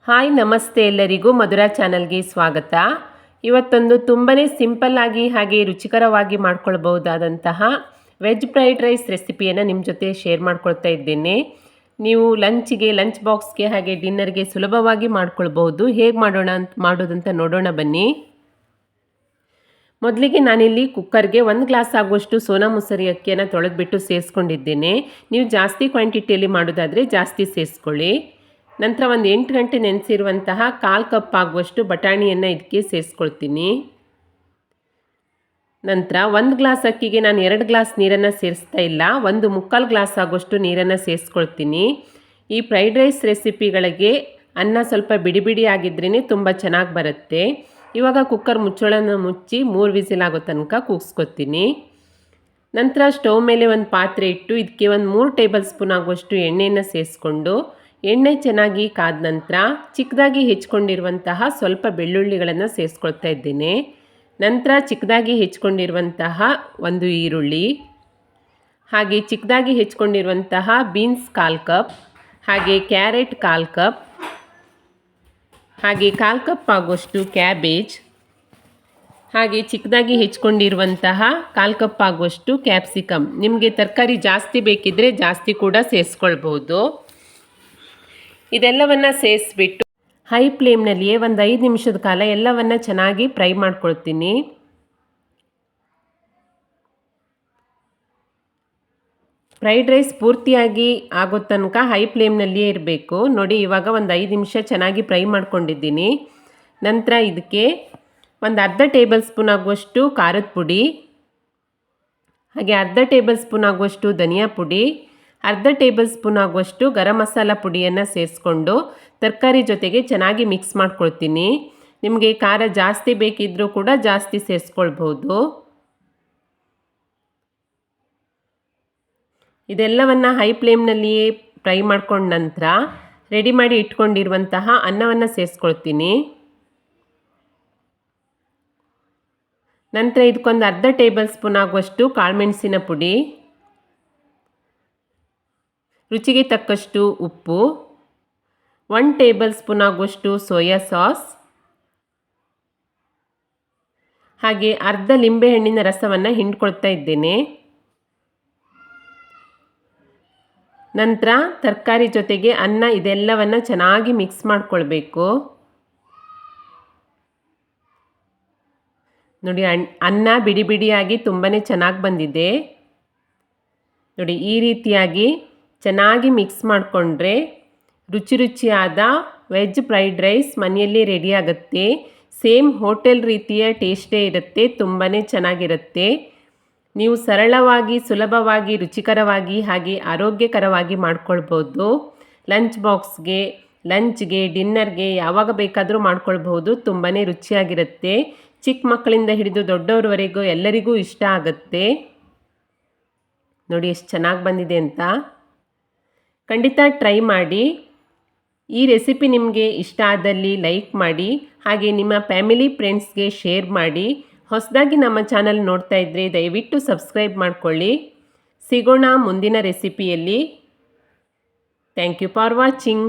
Hi ನಮಸ್ತೆ ಎಲ್ಲರಿಗೂ ಮಧುರಾ ಚಾನಲ್ಗೆ ಸ್ವಾಗತ. ಇವತ್ತೊಂದು ತುಂಬಾ ಸಿಂಪಲ್ ಆಗಿ ಹಾಗೆ ರುಚಿಕರವಾಗಿ ಮಾಡ್ಕೊಳ್ಬಹುದಾದಂತಹ ವೆಜ್ ಫ್ರೈಡ್ ರೈಸ್ ರೆಸಿಪಿಯನ್ನು ನಿಮ್ಮ ಜೊತೆ ಶೇರ್ ಮಾಡ್ಕೊಳ್ತಾ ಇದ್ದೇನೆ. ನೀವು ಲಂಚ್ ಬಾಕ್ಸ್ಗೆ ಹಾಗೆ ಡಿನ್ನರ್ಗೆ ಸುಲಭವಾಗಿ ಮಾಡ್ಕೊಳ್ಬಹುದು. ಹೇಗೆ ಮಾಡೋದಂತ ನೋಡೋಣ ಬನ್ನಿ. ಮೊದಲಿಗೆ ನಾನಿಲ್ಲಿ ಕುಕ್ಕರ್ಗೆ 1 ಗ್ಲಾಸ್ ಆಗುವಷ್ಟು ಸೋನಾ ಮಸೂರಿ ಅಕ್ಕಿಯನ್ನು ತೊಳೆದ್ಬಿಟ್ಟು ಸೇರಿಸ್ಕೊಂಡಿದ್ದೇನೆ. ನೀವು ಜಾಸ್ತಿ ಕ್ವಾಂಟಿಟಿಯಲ್ಲಿ ಮಾಡೋದಾದರೆ ಜಾಸ್ತಿ ಸೇರಿಸ್ಕೊಳ್ಳಿ. ನಂತರ ಒಂದು 8 ಗಂಟೆ ನೆನೆಸಿರುವಂತಹ 1/4 ಕಪ್ ಆಗುವಷ್ಟು ಬಟಾಣಿಯನ್ನು ಇದಕ್ಕೆ ಸೇರಿಸ್ಕೊಳ್ತೀನಿ. ನಂತರ 1 ಗ್ಲಾಸ್ ಅಕ್ಕಿಗೆ ನಾನು 2 ಗ್ಲಾಸ್ ನೀರನ್ನು ಸೇರಿಸ್ತಾ ಇಲ್ಲ, 1/4 ಗ್ಲಾಸ್ ಆಗುವಷ್ಟು ನೀರನ್ನು ಸೇರಿಸ್ಕೊಳ್ತೀನಿ. ಈ ಫ್ರೈಡ್ ರೈಸ್ ರೆಸಿಪಿಗಳಿಗೆ ಅನ್ನ ಸ್ವಲ್ಪ ಬಿಡಿ ಬಿಡಿ ಆಗಿದ್ರೇ ತುಂಬ ಚೆನ್ನಾಗಿ ಬರುತ್ತೆ. ಇವಾಗ ಕುಕ್ಕರ್ ಮುಚ್ಚಳನ ಮುಚ್ಚಿ 3 ವಿಸಿಲ್ ಆಗೋ ತನಕ ಕೂಗಿಸ್ಕೊತೀನಿ. ನಂತರ ಸ್ಟವ್ ಮೇಲೆ ಒಂದು ಪಾತ್ರೆ ಇಟ್ಟು ಇದಕ್ಕೆ ಒಂದು 3 ಟೇಬಲ್ ಸ್ಪೂನ್ ಆಗುವಷ್ಟು ಎಣ್ಣೆಯನ್ನು ಸೇರಿಸ್ಕೊಂಡು ಎಣ್ಣೆ ಚೆನ್ನಾಗಿ ಕಾದ ನಂತರ ಚಿಕ್ಕದಾಗಿ ಹೆಚ್ಕೊಂಡಿರುವಂತಹ ಸ್ವಲ್ಪ ಬೆಳ್ಳುಳ್ಳಿಗಳನ್ನು ಸೇರಿಸ್ಕೊಳ್ತಾ ಇದ್ದೇನೆ. ನಂತರ ಚಿಕ್ಕದಾಗಿ ಹೆಚ್ಕೊಂಡಿರುವಂತಹ ಒಂದು ಈರುಳ್ಳಿ, ಹಾಗೆ ಚಿಕ್ಕದಾಗಿ ಹೆಚ್ಕೊಂಡಿರುವಂತಹ ಬೀನ್ಸ್ 1/4 ಕಪ್, ಹಾಗೆ ಕ್ಯಾರೆಟ್ 1/4 ಕಪ್, ಹಾಗೆ 1/4 ಕಪ್ ಆಗುವಷ್ಟು ಕ್ಯಾಬೇಜ್, ಹಾಗೆ ಚಿಕ್ಕದಾಗಿ ಹೆಚ್ಕೊಂಡಿರುವಂತಹ 1/4 ಕಪ್ ಆಗುವಷ್ಟು ಕ್ಯಾಪ್ಸಿಕಮ್. ನಿಮಗೆ ತರಕಾರಿ ಜಾಸ್ತಿ ಬೇಕಿದ್ದರೆ ಜಾಸ್ತಿ ಕೂಡ ಸೇರಿಸ್ಕೊಳ್ಬಹುದು. ಇದೆಲ್ಲವನ್ನು ಸೇರಿಸ್ಬಿಟ್ಟು ಹೈ ಫ್ಲೇಮ್ನಲ್ಲಿಯೇ ಒಂದು 5 ನಿಮಿಷದ ಕಾಲ ಎಲ್ಲವನ್ನು ಚೆನ್ನಾಗಿ ಫ್ರೈ ಮಾಡ್ಕೊಳ್ತೀನಿ. ಫ್ರೈಡ್ ರೈಸ್ ಪೂರ್ತಿಯಾಗಿ ಆಗೋ ತನಕ ಹೈ ಫ್ಲೇಮ್ನಲ್ಲಿಯೇ ಇರಬೇಕು. ನೋಡಿ, ಇವಾಗ ಒಂದು 5 ನಿಮಿಷ ಚೆನ್ನಾಗಿ ಫ್ರೈ ಮಾಡ್ಕೊಂಡಿದ್ದೀನಿ. ನಂತರ ಇದಕ್ಕೆ ಒಂದು ಅರ್ಧ ಟೇಬಲ್ ಸ್ಪೂನ್ ಆಗುವಷ್ಟು ಖಾರದ ಪುಡಿ, ಹಾಗೆ ಅರ್ಧ ಟೇಬಲ್ ಸ್ಪೂನ್ ಆಗುವಷ್ಟು ಧನಿಯಾ ಪುಡಿ, ಅರ್ಧ ಟೇಬಲ್ ಸ್ಪೂನ್ ಆಗುವಷ್ಟು ಗರಂ ಮಸಾಲ ಪುಡಿಯನ್ನು ಸೇರಿಸ್ಕೊಂಡು ತರಕಾರಿ ಜೊತೆಗೆ ಚೆನ್ನಾಗಿ ಮಿಕ್ಸ್ ಮಾಡ್ಕೊಳ್ತೀನಿ. ನಿಮಗೆ ಖಾರ ಜಾಸ್ತಿ ಬೇಕಿದ್ದರೂ ಕೂಡ ಜಾಸ್ತಿ ಸೇರಿಸ್ಕೊಳ್ಬಹುದು. ಇದೆಲ್ಲವನ್ನು ಹೈ ಫ್ಲೇಮ್ನಲ್ಲಿಯೇ ಫ್ರೈ ಮಾಡ್ಕೊಂಡ ನಂತರ ರೆಡಿ ಮಾಡಿ ಇಟ್ಕೊಂಡಿರುವಂತಹ ಅನ್ನವನ್ನು ಸೇರಿಸ್ಕೊಳ್ತೀನಿ. ನಂತರ ಇದಕ್ಕೊಂದು ಅರ್ಧ ಟೇಬಲ್ ಸ್ಪೂನ್ ಆಗುವಷ್ಟು ಕಾಳುಮೆಣಸಿನ ಪುಡಿ, ರುಚಿಗೆ ತಕ್ಕಷ್ಟು ಉಪ್ಪು, 1 ಟೇಬಲ್ ಸ್ಪೂನ್ ಆಗುವಷ್ಟು ಸೋಯಾ ಸಾಸ್, ಹಾಗೆ ಅರ್ಧ ಲಿಂಬೆಹಣ್ಣಿನ ರಸವನ್ನು ಹಿಂಡ್ಕೊಳ್ತಾ ಇದ್ದೇನೆ. ನಂತರ ತರಕಾರಿ ಜೊತೆಗೆ ಅನ್ನ ಇದೆಲ್ಲವನ್ನು ಚೆನ್ನಾಗಿ ಮಿಕ್ಸ್ ಮಾಡ್ಕೊಳ್ಬೇಕು. ನೋಡಿ, ಅನ್ನ ಬಿಡಿ ಬಿಡಿಯಾಗಿ ತುಂಬಾ ಚೆನ್ನಾಗಿ ಬಂದಿದೆ. ನೋಡಿ, ಈ ರೀತಿಯಾಗಿ ಚೆನ್ನಾಗಿ ಮಿಕ್ಸ್ ಮಾಡಿಕೊಂಡ್ರೆ ರುಚಿಯಾದ ವೆಜ್ ಫ್ರೈಡ್ ರೈಸ್ ಮನೆಯಲ್ಲಿ ರೆಡಿ ಆಗುತ್ತೆ. ಸೇಮ್ ಹೋಟೆಲ್ ರೀತಿಯ ಟೇಸ್ಟೇ ಇರುತ್ತೆ, ತುಂಬಾ ಚೆನ್ನಾಗಿರುತ್ತೆ. ನೀವು ಸರಳವಾಗಿ, ಸುಲಭವಾಗಿ, ರುಚಿಕರವಾಗಿ ಹಾಗೆ ಆರೋಗ್ಯಕರವಾಗಿ ಮಾಡ್ಕೊಳ್ಬೋದು. ಲಂಚ್ ಬಾಕ್ಸ್ಗೆ, ಲಂಚ್ಗೆ, ಡಿನ್ನರ್ಗೆ ಯಾವಾಗ ಬೇಕಾದರೂ ಮಾಡ್ಕೊಳ್ಬಹುದು. ತುಂಬಾ ರುಚಿಯಾಗಿರುತ್ತೆ. ಚಿಕ್ಕ ಮಕ್ಕಳಿಂದ ಹಿಡಿದು ದೊಡ್ಡವರವರೆಗೂ ಎಲ್ಲರಿಗೂ ಇಷ್ಟ ಆಗುತ್ತೆ. ನೋಡಿ ಎಷ್ಟು ಚೆನ್ನಾಗಿ ಬಂದಿದೆ ಅಂತ. ಖಂಡಿತ ಟ್ರೈ ಮಾಡಿ. ಈ ರೆಸಿಪಿ ನಿಮಗೆ ಇಷ್ಟ ಆದಲ್ಲಿ ಲೈಕ್ ಮಾಡಿ, ಹಾಗೆ ನಿಮ್ಮ ಫ್ಯಾಮಿಲಿ ಫ್ರೆಂಡ್ಸ್ಗೆ ಶೇರ್ ಮಾಡಿ. ಹೊಸದಾಗಿ ನಮ್ಮ ಚಾನಲ್ ನೋಡ್ತಾ ಇದ್ದರೆ ದಯವಿಟ್ಟು ಸಬ್ಸ್ಕ್ರೈಬ್ ಮಾಡಿಕೊಳ್ಳಿ. ಸಿಗೋಣ ಮುಂದಿನ ರೆಸಿಪಿಯಲ್ಲಿ. Thank you for watching.